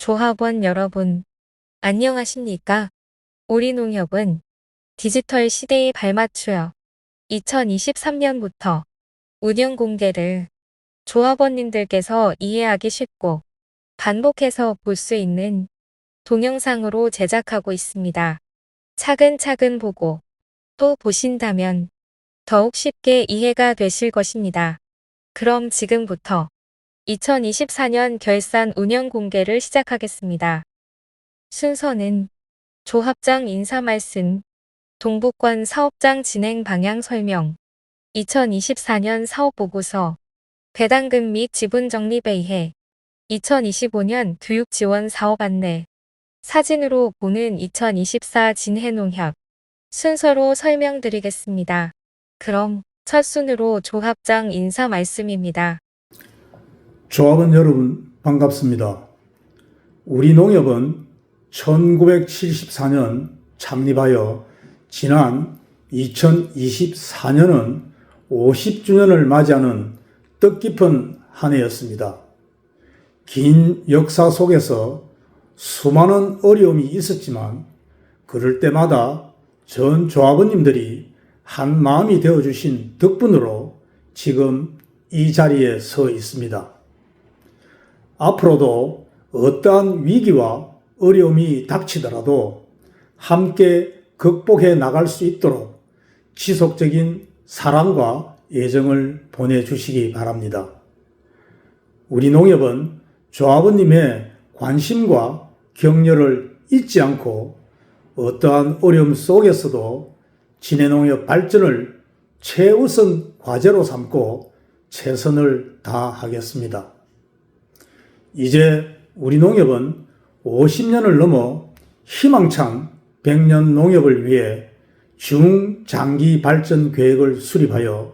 조합원 여러분, 안녕하십니까? 우리 농협은 디지털 시대에 발맞추어 2023년부터 운영 공개를 조합원님들께서 이해하기 쉽고 반복해서 볼 수 있는 동영상으로 제작하고 있습니다. 차근차근 보고 또 보신다면 더욱 쉽게 이해가 되실 것입니다. 그럼 지금부터 2024년 결산 운영 공개를 시작하겠습니다. 순서는 조합장 인사 말씀, 동북권 사업장 진행 방향 설명, 2024년 사업보고서, 배당금 및 지분 적립의회, 2025년 교육 지원 사업 안내, 사진으로 보는 2024 진해농협, 순서로 설명드리겠습니다. 그럼 첫 순으로 조합장 인사 말씀입니다. 조합원 여러분 반갑습니다. 우리 농협은 1974년 창립하여 지난 2024년은 50주년을 맞이하는 뜻깊은 한 해였습니다. 긴 역사 속에서 수많은 어려움이 있었지만 그럴 때마다 전 조합원님들이 한 마음이 되어주신 덕분으로 지금 이 자리에 서 있습니다. 앞으로도 어떠한 위기와 어려움이 닥치더라도 함께 극복해 나갈 수 있도록 지속적인 사랑과 애정을 보내주시기 바랍니다. 우리 농협은 조합원님의 관심과 격려를 잊지 않고 어떠한 어려움 속에서도 진해농협 발전을 최우선 과제로 삼고 최선을 다하겠습니다. 이제 우리 농협은 50년을 넘어 희망찬 100년 농협을 위해 중장기 발전 계획을 수립하여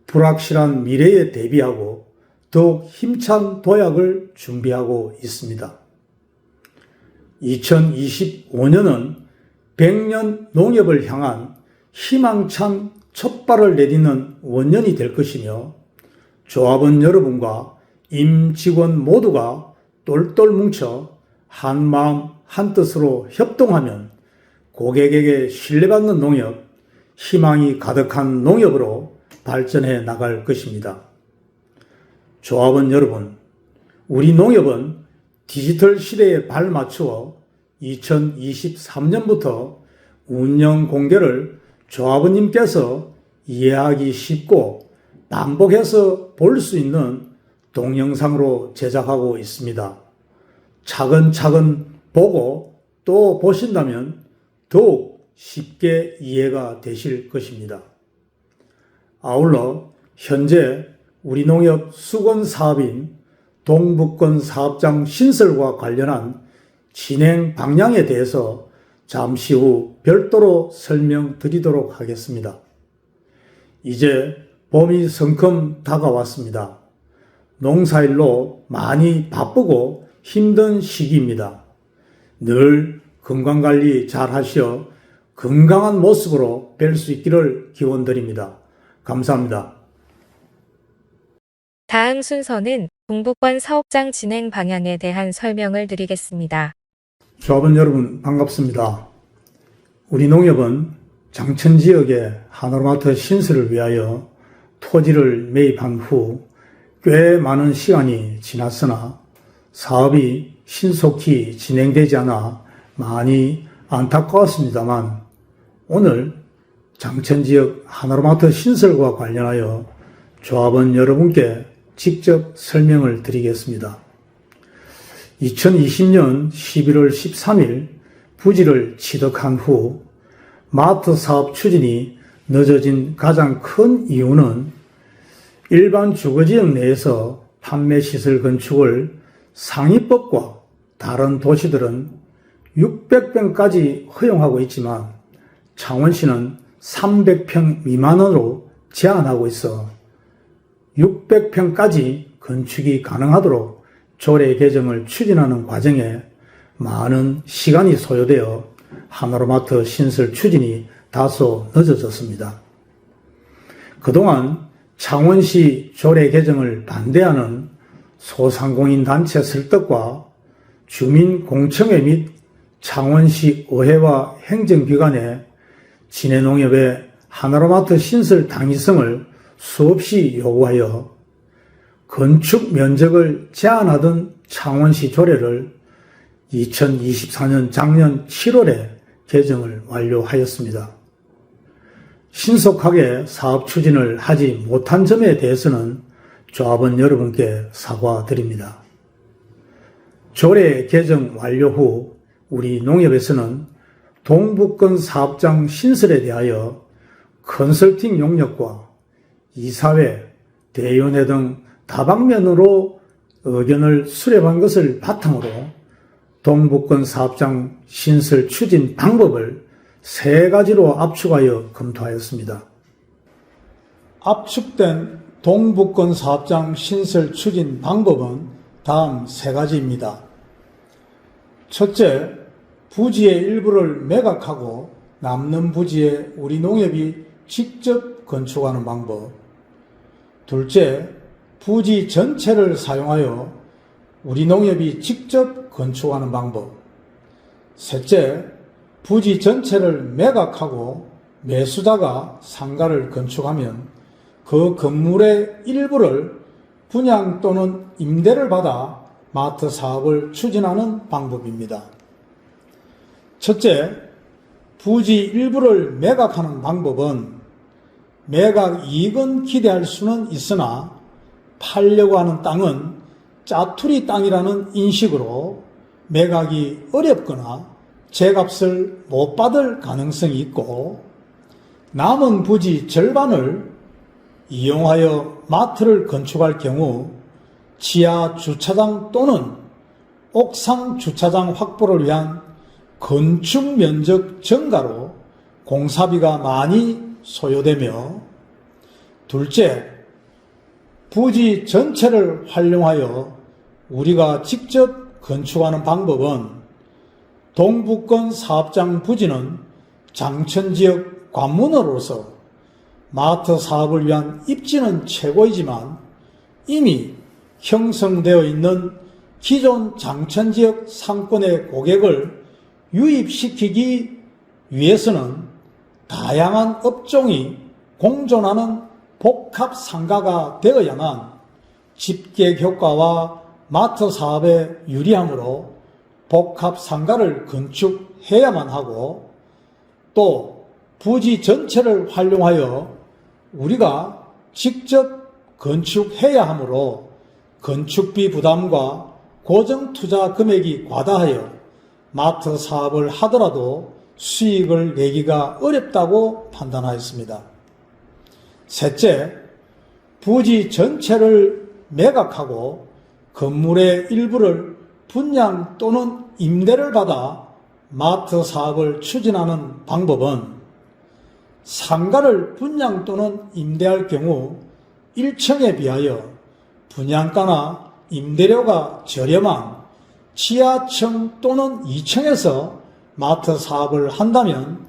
불확실한 미래에 대비하고 더욱 힘찬 도약을 준비하고 있습니다. 2025년은 100년 농협을 향한 희망찬 첫발을 내딛는 원년이 될 것이며 조합원 여러분과 임직원 모두가 똘똘 뭉쳐 한마음 한뜻으로 협동하면 고객에게 신뢰받는 농협, 희망이 가득한 농협으로 발전해 나갈 것입니다. 조합원 여러분, 우리 농협은 디지털 시대에 발맞추어 2023년부터 운영 공개를 조합원님께서 이해하기 쉽고 반복해서 볼 수 있는 동영상으로 제작하고 있습니다. 차근차근 보고 또 보신다면 더욱 쉽게 이해가 되실 것입니다. 아울러 현재 우리 농협 수건 사업인 동북권 사업장 신설과 관련한 진행 방향에 대해서 잠시 후 별도로 설명드리도록 하겠습니다. 이제 봄이 성큼 다가왔습니다. 농사일로 많이 바쁘고 힘든 시기입니다. 늘 건강관리 잘 하시어 건강한 모습으로 뵐 수 있기를 기원드립니다. 감사합니다. 다음 순서는 동북권 사업장 진행 방향에 대한 설명을 드리겠습니다. 조합원 여러분 반갑습니다. 우리 농협은 장천지역의 하나로마트 신설을 위하여 토지를 매입한 후 꽤 많은 시간이 지났으나 사업이 신속히 진행되지 않아 많이 안타까웠습니다만 오늘 장천지역 하나로마트 신설과 관련하여 조합원 여러분께 직접 설명을 드리겠습니다. 2020년 11월 13일 부지를 취득한 후 마트 사업 추진이 늦어진 가장 큰 이유는 일반 주거지역 내에서 판매시설 건축을 상위법과 다른 도시들은 600평까지 허용하고 있지만 창원시는 300평 미만으로 제한하고 있어 600평까지 건축이 가능하도록 조례 개정을 추진하는 과정에 많은 시간이 소요되어 하나로마트 신설 추진이 다소 늦어졌습니다. 그동안 창원시 조례 개정을 반대하는 소상공인 단체 설득과 주민공청회 및 창원시 의회와 행정기관에 진해농협의 하나로마트 신설 당위성을 수없이 요구하여 건축 면적을 제한하던 창원시 조례를 2024년 작년 7월에 개정을 완료하였습니다. 신속하게 사업 추진을 하지 못한 점에 대해서는 조합원 여러분께 사과드립니다. 조례 개정 완료 후 우리 농협에서는 동북권 사업장 신설에 대하여 컨설팅 용역과 이사회, 대의원회 등 다방면으로 의견을 수렴한 것을 바탕으로 동북권 사업장 신설 추진 방법을 3가지로 압축하여 검토하였습니다. 압축된 동북권 사업장 신설 추진 방법은 다음 3가지입니다. 첫째, 부지의 일부를 매각하고 남는 부지에 우리 농협이 직접 건축하는 방법. 둘째, 부지 전체를 사용하여 우리 농협이 직접 건축하는 방법. 셋째, 부지 전체를 매각하고 매수자가 상가를 건축하면 그 건물의 일부를 분양 또는 임대를 받아 마트 사업을 추진하는 방법입니다. 첫째, 부지 일부를 매각하는 방법은 매각 이익은 기대할 수는 있으나 팔려고 하는 땅은 짜투리 땅이라는 인식으로 매각이 어렵거나 제값을 못 받을 가능성이 있고 남은 부지 절반을 이용하여 마트를 건축할 경우 지하 주차장 또는 옥상 주차장 확보를 위한 건축 면적 증가로 공사비가 많이 소요되며, 둘째, 부지 전체를 활용하여 우리가 직접 건축하는 방법은 동북권 사업장 부지는 장천지역 관문으로서 마트 사업을 위한 입지는 최고이지만 이미 형성되어 있는 기존 장천지역 상권의 고객을 유입시키기 위해서는 다양한 업종이 공존하는 복합 상가가 되어야만 집객 효과와 마트 사업에 유리하므로 복합 상가를 건축해야만 하고, 또 부지 전체를 활용하여 우리가 직접 건축해야 하므로 건축비 부담과 고정 투자 금액이 과다하여 마트 사업을 하더라도 수익을 내기가 어렵다고 판단하였습니다. 셋째, 부지 전체를 매각하고 건물의 일부를 분양 또는 임대를 받아 마트 사업을 추진하는 방법은 상가를 분양 또는 임대할 경우 1층에 비하여 분양가나 임대료가 저렴한 지하층 또는 2층에서 마트 사업을 한다면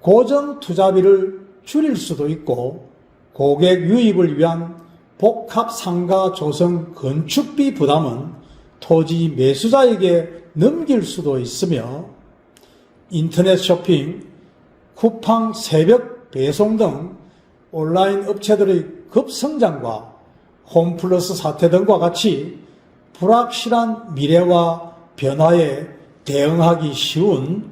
고정 투자비를 줄일 수도 있고 고객 유입을 위한 복합 상가 조성 건축비 부담은 토지 매수자에게 넘길 수도 있으며 인터넷 쇼핑, 쿠팡 새벽 배송 등 온라인 업체들의 급성장과 홈플러스 사태 등과 같이 불확실한 미래와 변화에 대응하기 쉬운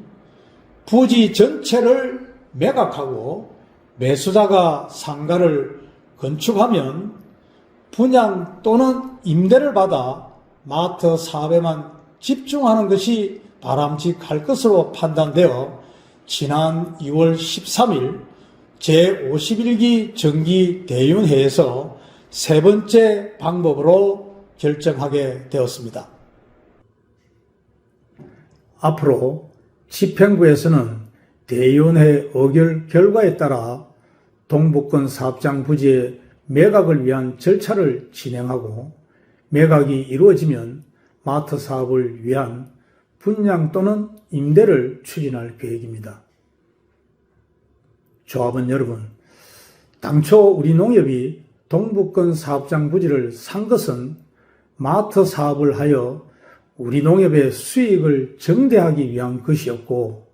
부지 전체를 매각하고 매수자가 상가를 건축하면 분양 또는 임대를 받아 마트 사업에만 집중하는 것이 바람직할 것으로 판단되어 지난 2월 13일 제51기 정기대의원회에서 세 번째 방법으로 결정하게 되었습니다. 앞으로 집행부에서는 대의원회 의결 결과에 따라 동북권 사업장 부지의 매각을 위한 절차를 진행하고 매각이 이루어지면 마트 사업을 위한 분양 또는 임대를 추진할 계획입니다. 조합원 여러분, 당초 우리 농협이 동북권 사업장 부지를 산 것은 마트 사업을 하여 우리 농협의 수익을 증대하기 위한 것이었고,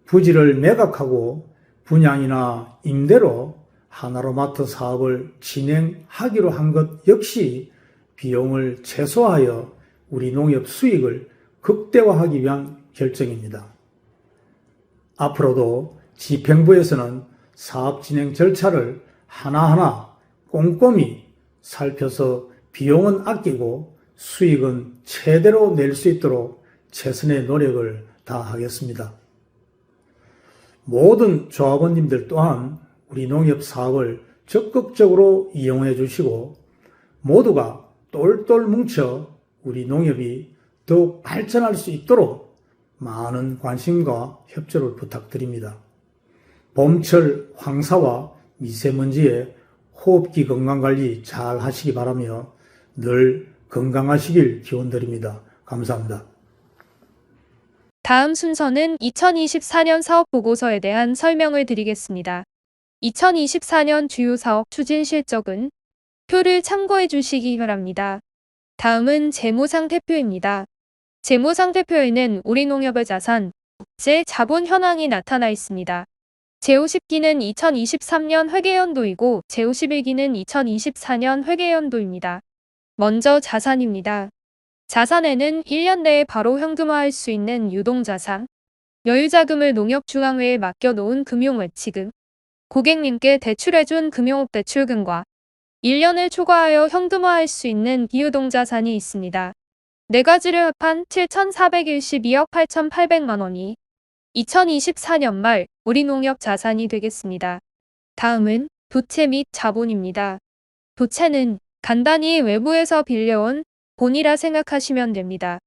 부지를 매각하고 분양이나 임대로 하나로마트 사업을 진행하기로 한 것 역시 비용을 최소화하여 우리 농협 수익을 극대화하기 위한 결정입니다. 앞으로도 집행부에서는 사업 진행 절차를 하나하나 꼼꼼히 살펴서 비용은 아끼고 수익은 최대로 낼 수 있도록 최선의 노력을 다하겠습니다. 모든 조합원님들 또한 우리 농협 사업을 적극적으로 이용해 주시고 모두가 똘똘 뭉쳐 우리 농협이 더욱 발전할 수 있도록 많은 관심과 협조를 부탁드립니다. 봄철 황사와 미세먼지에 호흡기 건강관리 잘 하시기 바라며 늘 건강하시길 기원드립니다. 감사합니다. 다음 순서는 2024년 사업보고서에 대한 설명을 드리겠습니다. 2024년 주요 사업 추진 실적은 표를 참고해 주시기 바랍니다. 다음은 재무상태표입니다. 재무상태표에는 우리 농협의 자산, 국제 자본 현황이 나타나 있습니다. 제50기는 2023년 회계연도이고 제51기는 2024년 회계연도입니다. 먼저 자산입니다. 자산에는 1년 내에 바로 현금화할 수 있는 유동자산, 여유자금을 농협중앙회에 맡겨놓은 금융외치금, 고객님께 대출해준 금융업 대출금과 1년을 초과하여 현금화할 수 있는 비유동자산이 있습니다. 네 가지를 합한 7,412억 8,800만 원이 2024년 말 우리 농협 자산이 되겠습니다. 다음은 부채 및 자본입니다. 부채는 간단히 외부에서 빌려온 본이라 생각하시면 됩니다.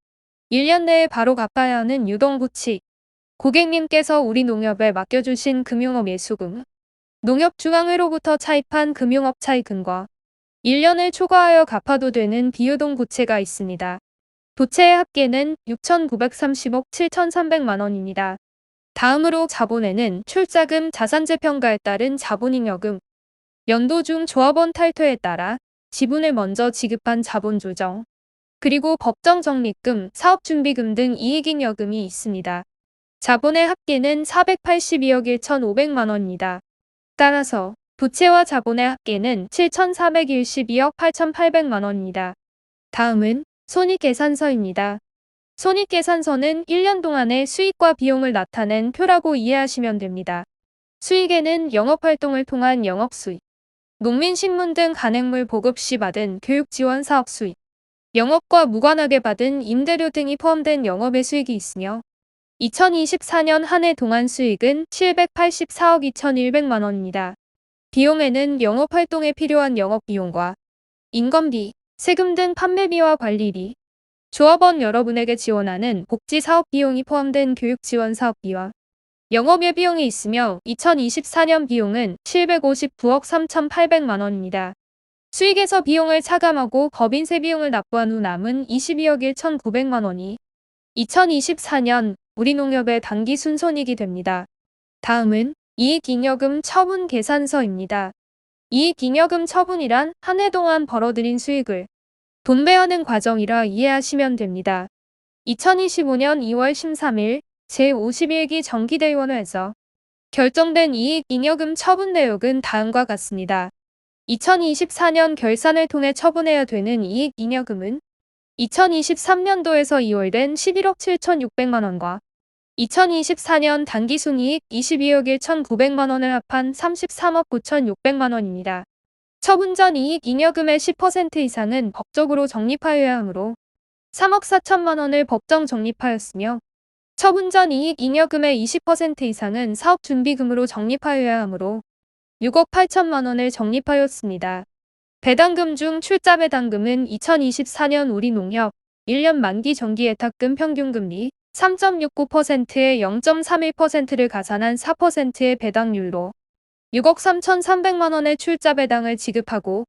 1년 내에 바로 갚아야 하는 유동부채, 고객님께서 우리 농협에 맡겨주신 금융업 예수금, 농협중앙회로부터 차입한 금융업 차입금과 1년을 초과하여 갚아도 되는 비유동 부채가 있습니다. 부채의 합계는 6,930억 7,300만 원입니다. 다음으로 자본에는 출자금 자산재평가에 따른 자본잉여금, 연도 중 조합원 탈퇴에 따라 지분을 먼저 지급한 자본조정, 그리고 법정적립금, 사업준비금 등 이익잉여금이 있습니다. 자본의 합계는 482억 1,500만 원입니다. 따라서 부채와 자본의 합계는 7,412억 8,800만 원입니다. 다음은 손익계산서입니다. 손익계산서는 1년 동안의 수익과 비용을 나타낸 표라고 이해하시면 됩니다. 수익에는 영업활동을 통한 영업수익, 농민신문 등 간행물 보급 시 받은 교육지원 사업수익, 영업과 무관하게 받은 임대료 등이 포함된 영업의 수익이 있으며 2024년 한 해 동안 수익은 784억 2,100만 원입니다. 비용에는 영업활동에 필요한 영업비용과 인건비, 세금 등 판매비와 관리비, 조합원 여러분에게 지원하는 복지사업 비용이 포함된 교육지원 사업비와 영업예 비용이 있으며 2024년 비용은 759억 3,800만 원입니다. 수익에서 비용을 차감하고 법인세 비용을 납부한 후 남은 22억 1,900만 원이 2024년 우리 농협의 단기 순손익이 됩니다. 다음은 이익잉여금 처분 계산서입니다. 이익잉여금 처분이란 한 해 동안 벌어들인 수익을 돈배하는 과정이라 이해하시면 됩니다. 2025년 2월 13일 제51기 정기대의원회에서 결정된 이익잉여금 처분 내역은 다음과 같습니다. 2024년 결산을 통해 처분해야 되는 이익잉여금은 2023년도에서 2월된 11억 7,600만 원과 2024년 단기순이익 22억 1,900만 원을 합한 33억 9,600만 원입니다. 처분 전 이익잉여금의 10% 이상은 법적으로 적립하여야 하므로 3억 4천만 원을 법정 적립하였으며 처분 전 이익잉여금의 20% 이상은 사업준비금으로 적립하여야 하므로 6억 8천만 원을 적립하였습니다. 배당금 중 출자 배당금은 2024년 우리 농협 1년 만기 정기예탁금 평균금리 3.69%에 0.31%를 가산한 4%의 배당률로 6억 3,300만 원의 출자 배당을 지급하고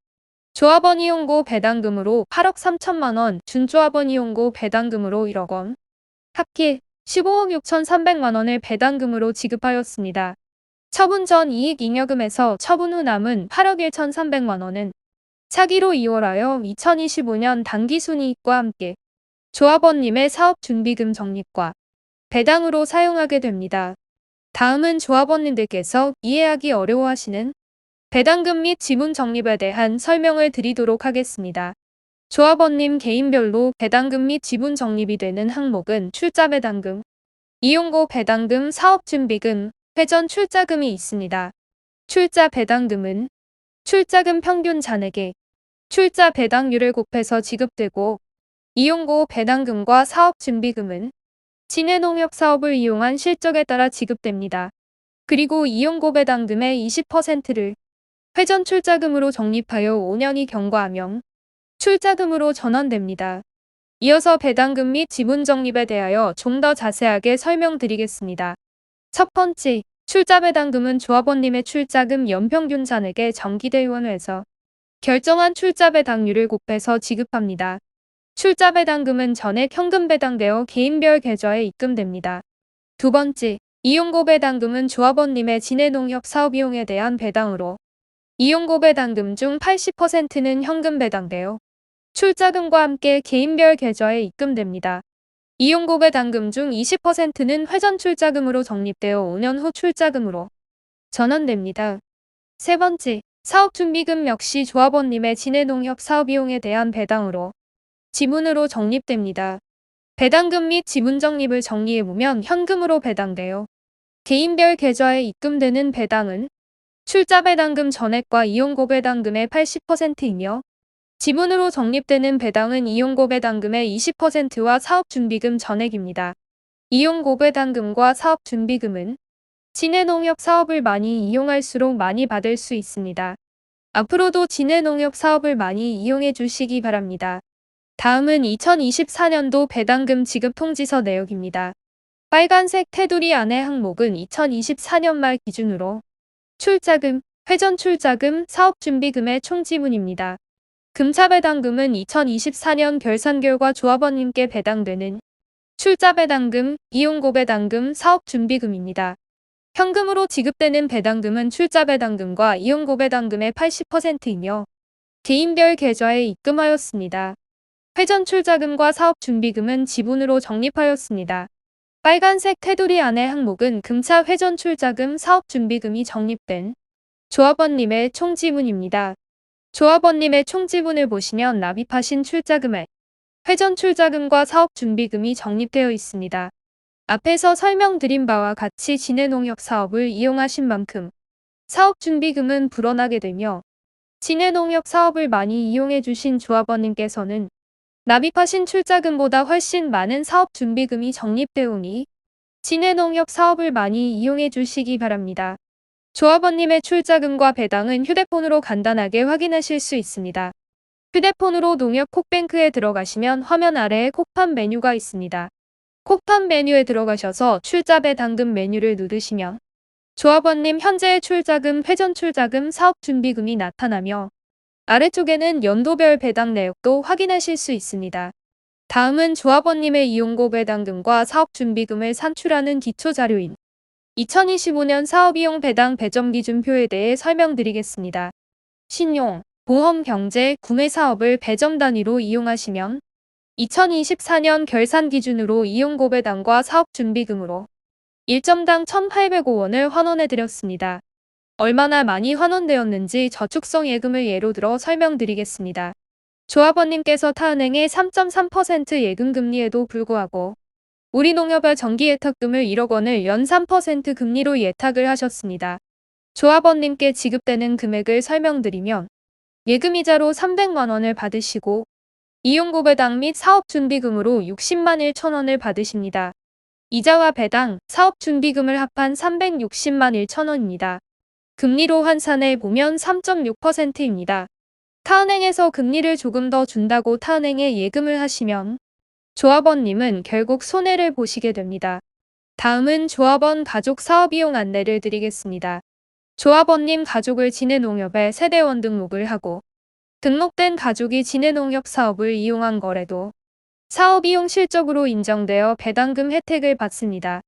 조합원 이용고 배당금으로 8억 3천만 원, 준조합원 이용고 배당금으로 1억 원, 합계 15억 6,300만 원을 배당금으로 지급하였습니다. 처분 전 이익잉여금에서 처분 후 남은 8억 1,300만 원은 차기로 이월하여 2025년 단기순이익과 함께 조합원님의 사업준비금 적립과 배당으로 사용하게 됩니다. 다음은 조합원님들께서 이해하기 어려워하시는 배당금 및 지분 적립에 대한 설명을 드리도록 하겠습니다. 조합원님 개인별로 배당금 및 지분 적립이 되는 항목은 출자배당금, 이용고 배당금, 사업준비금, 회전 출자금이 있습니다. 출자배당금은 출자금 평균 잔액에 출자 배당률을 곱해서 지급되고, 이용고 배당금과 사업준비금은 진해농협 사업을 이용한 실적에 따라 지급됩니다. 그리고 이용고 배당금의 20%를 회전 출자금으로 적립하여 5년이 경과하면 출자금으로 전환됩니다. 이어서 배당금 및 지분 적립에 대하여 좀 더 자세하게 설명드리겠습니다. 첫 번째, 출자배당금은 조합원님의 출자금 연평균 잔액에 정기대의원회에서 결정한 출자배당률을 곱해서 지급합니다. 출자배당금은 전액 현금 배당되어 개인별 계좌에 입금됩니다. 두 번째, 이용고 배당금은 조합원님의 진해농협 사업이용에 대한 배당으로 이용고 배당금 중 80%는 현금 배당되어 출자금과 함께 개인별 계좌에 입금됩니다. 이용고 배당금 중 20%는 회전 출자금으로 적립되어 5년 후 출자금으로 전환됩니다. 세 번째, 사업준비금 역시 조합원님의 진해농협 사업이용에 대한 배당으로 지분으로 적립됩니다. 배당금 및 지분 적립을 정리해보면 현금으로 배당되어 개인별 계좌에 입금되는 배당은 출자배당금 전액과 이용고 배당금의 80%이며 지분으로 적립되는 배당은 이용고 배당금의 20%와 사업준비금 전액입니다. 이용고 배당금과 사업준비금은 진해농협 사업을 많이 이용할수록 많이 받을 수 있습니다. 앞으로도 진해농협 사업을 많이 이용해 주시기 바랍니다. 다음은 2024년도 배당금 지급 통지서 내역입니다. 빨간색 테두리 안의 항목은 2024년 말 기준으로 출자금, 회전 출자금, 사업준비금의 총지분입니다. 금차배당금은 2024년 결산 결과 조합원님께 배당되는 출자배당금, 이용고 배당금, 사업준비금입니다. 현금으로 지급되는 배당금은 출자배당금과 이용고 배당금의 80%이며 개인별 계좌에 입금하였습니다. 회전 출자금과 사업준비금은 지분으로 적립하였습니다. 빨간색 테두리 안의 항목은 금차 회전 출자금, 사업준비금이 적립된 조합원님의 총지분입니다. 조합원님의 총지분을 보시면 납입하신 출자금에 회전 출자금과 사업준비금이 적립되어 있습니다. 앞에서 설명드린 바와 같이 진해농협 사업을 이용하신 만큼 사업준비금은 불어나게 되며 진해농협 사업을 많이 이용해 주신 조합원님께서는 납입하신 출자금보다 훨씬 많은 사업준비금이 적립되오니 진해농협 사업을 많이 이용해 주시기 바랍니다. 조합원님의 출자금과 배당은 휴대폰으로 간단하게 확인하실 수 있습니다. 휴대폰으로 농협 콕뱅크에 들어가시면 화면 아래에 콕판 메뉴가 있습니다. 콕판 메뉴에 들어가셔서 출자배당금 메뉴를 누르시면 조합원님 현재의 출자금, 회전 출자금, 사업준비금이 나타나며 아래쪽에는 연도별 배당 내역도 확인하실 수 있습니다. 다음은 조합원님의 이용고 배당금과 사업준비금을 산출하는 기초자료인 2025년 사업이용 배당 배점기준표에 대해 설명드리겠습니다. 신용, 보험, 경제, 구매 사업을 배점 단위로 이용하시면 2024년 결산 기준으로 이용고 배당과 사업준비금으로 1점당 1,805원을 환원해드렸습니다. 얼마나 많이 환원되었는지 저축성 예금을 예로 들어 설명드리겠습니다. 조합원님께서 타은행의 3.3% 예금금리에도 불구하고 우리농협의 정기예탁금을 1억 원을 연 3% 금리로 예탁을 하셨습니다. 조합원님께 지급되는 금액을 설명드리면 예금이자로 300만 원을 받으시고 이용고 배당 및 사업준비금으로 60만 1천 원을 받으십니다. 이자와 배당, 사업준비금을 합한 360만 1천 원입니다. 금리로 환산해 보면 3.6%입니다. 타은행에서 금리를 조금 더 준다고 타은행에 예금을 하시면 조합원님은 결국 손해를 보시게 됩니다. 다음은 조합원 가족 사업이용 안내를 드리겠습니다. 조합원님 가족을 진해농협에 세대원 등록을 하고 등록된 가족이 진해농협 사업을 이용한 거래도 사업이용 실적으로 인정되어 배당금 혜택을 받습니다.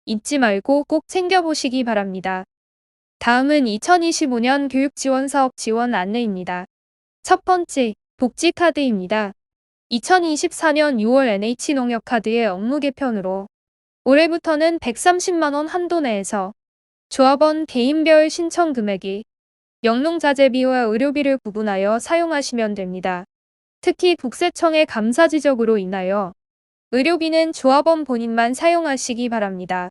잊지 말고 꼭 챙겨보시기 바랍니다. 다음은 2025년 교육지원 사업 지원 안내입니다. 첫 번째, 복지카드입니다. 2024년 6월 NH농협카드의 업무 개편으로 올해부터는 130만원 한도 내에서 조합원 개인별 신청 금액이 영농자재비와 의료비를 구분하여 사용하시면 됩니다. 특히 국세청의 감사 지적으로 인하여 의료비는 조합원 본인만 사용하시기 바랍니다.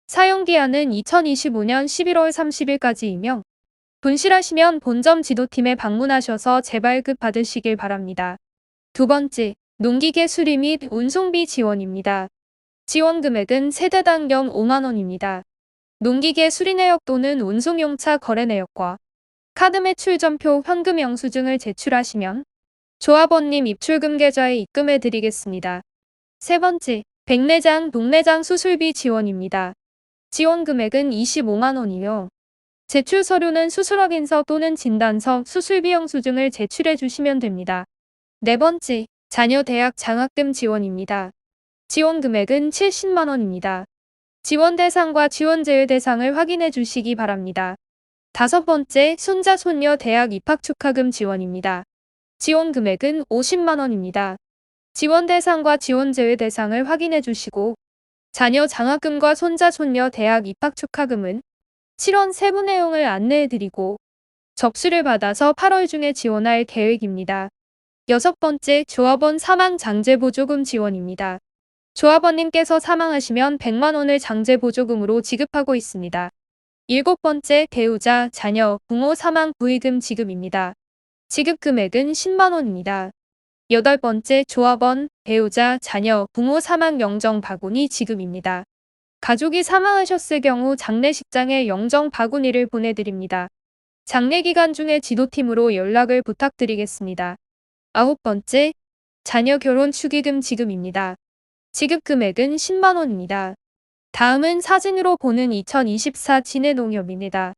사용기한은 2025년 11월 30일까지이며 분실하시면 본점 지도팀에 방문하셔서 재발급 받으시길 바랍니다. 두 번째, 농기계 수리 및 운송비 지원입니다. 지원 금액은 세대당 연 5만원입니다. 농기계 수리 내역 또는 운송용차 거래 내역과 카드 매출 전표 현금 영수증을 제출하시면 조합원님 입출금 계좌에 입금해 드리겠습니다. 세 번째, 백내장, 녹내장 수술비 지원입니다. 지원 금액은 25만원이며 제출 서류는 수술 확인서 또는 진단서, 수술비 영수증을 제출해 주시면 됩니다. 네 번째, 자녀 대학 장학금 지원입니다. 지원 금액은 70만원입니다. 지원 대상과 지원 제외 대상을 확인해 주시기 바랍니다. 다섯 번째, 손자 손녀 대학 입학 축하금 지원입니다. 지원 금액은 50만원입니다. 지원 대상과 지원 제외 대상을 확인해 주시고 자녀 장학금과 손자 손녀 대학 입학 축하금은 7원 세부 내용을 안내해 드리고 접수를 받아서 8월 중에 지원할 계획입니다. 여섯 번째, 조합원 사망 장제 보조금 지원입니다. 조합원님께서 사망하시면 100만원을 장제 보조금으로 지급하고 있습니다. 일곱 번째, 배우자, 자녀, 부모 사망 부의금 지급입니다. 지급 금액은 10만원입니다. 여덟 번째, 조합원, 배우자, 자녀, 부모 사망 영정 바구니 지급입니다. 가족이 사망하셨을 경우 장례식장에 영정 바구니를 보내드립니다. 장례 기간 중에 지도팀으로 연락을 부탁드리겠습니다. 아홉 번째, 자녀 결혼 축의금 지급입니다. 지급 금액은 10만원입니다. 다음은 사진으로 보는 2024 진해농협입니다.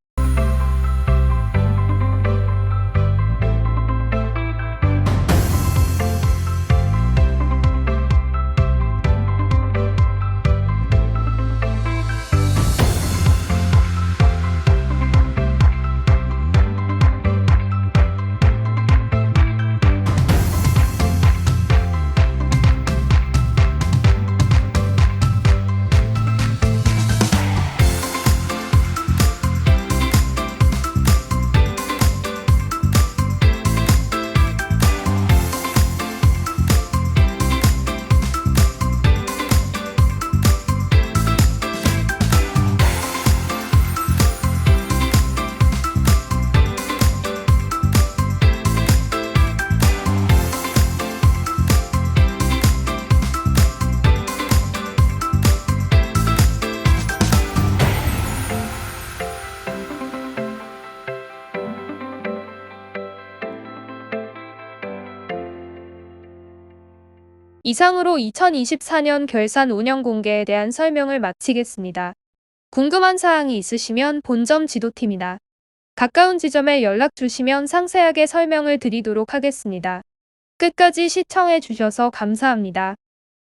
이상으로 2024년 결산 운영 공개에 대한 설명을 마치겠습니다. 궁금한 사항이 있으시면 본점 지도팀이나 가까운 지점에 연락 주시면 상세하게 설명을 드리도록 하겠습니다. 끝까지 시청해 주셔서 감사합니다.